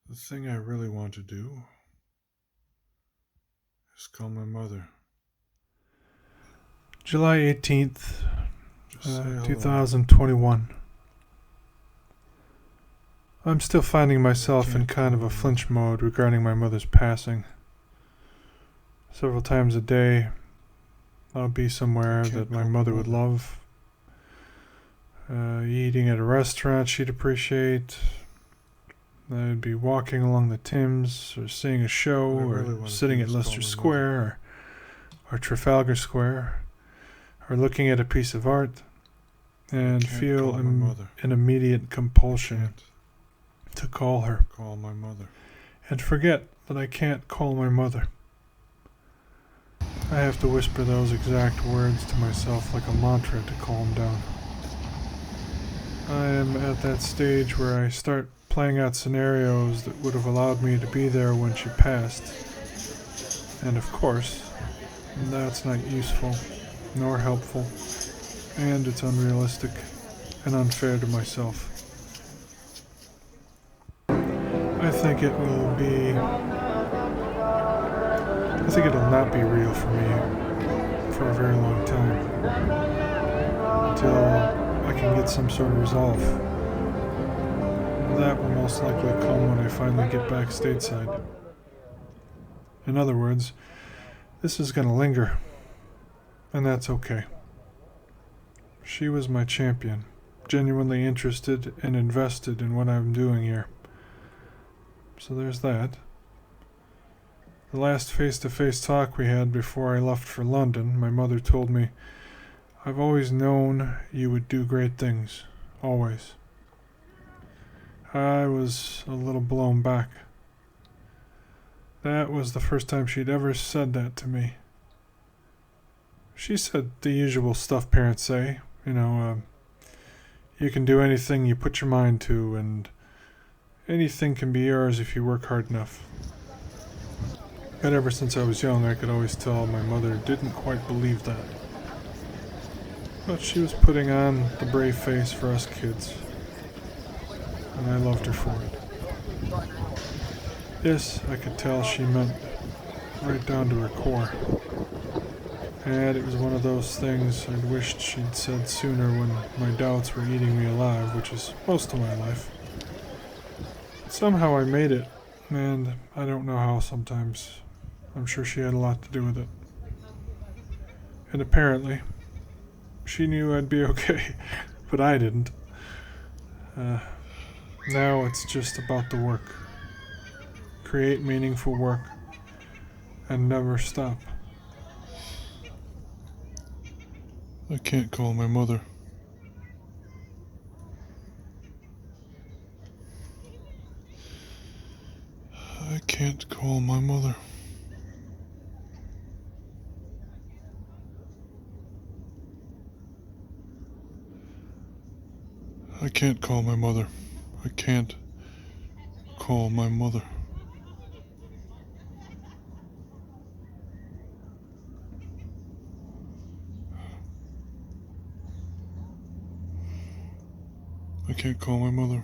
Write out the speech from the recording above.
The thing I really want to do is call my mother. July 18th, Just say hello. 2021. I'm still finding myself in can't kind of call a my flinch mode regarding my mother's passing. Several times a day, I'll be somewhere can't that my call my mother would mother. love. Eating at a restaurant she'd appreciate. I'd be walking along the Thames, or seeing a show, What I or really want to sitting do at is call Leicester my Square, or Trafalgar Square, or looking at a piece of art, and can't feel call my mother. an immediate compulsion Can't to call her, call my mother. and forget that I can't call my mother. I have to whisper those exact words to myself like a mantra to calm down. I am at that stage where I start playing out scenarios that would have allowed me to be there when she passed. And of course, that's not useful, nor helpful, and it's unrealistic and unfair to myself. I think it'll not be real for me for a very long time, until I can get some sort of resolve. That will most likely come when I finally get back stateside. In other words, this is gonna linger, and that's okay. She was my champion, genuinely interested and invested in what I'm doing here. So there's that. The last face-to-face talk we had before I left for London, my mother told me, "I've always known you would do great things. Always." I was a little blown back. That was the first time she'd ever said that to me. She said the usual stuff parents say, you can do anything you put your mind to, and anything can be yours if you work hard enough. But ever since I was young, I could always tell my mother didn't quite believe that. But she was putting on the brave face for us kids, and I loved her for it. This, I could tell she meant right down to her core. And it was one of those things I'd wished she'd said sooner when my doubts were eating me alive, which is most of my life. Somehow I made it, and I don't know how sometimes. I'm sure she had a lot to do with it. And apparently, she knew I'd be okay, but I didn't. Now it's just about the work. Create meaningful work, and never stop. I can't call my mother. I can't call my mother. I can't call my mother. I can't call my mother. I can't call my mother.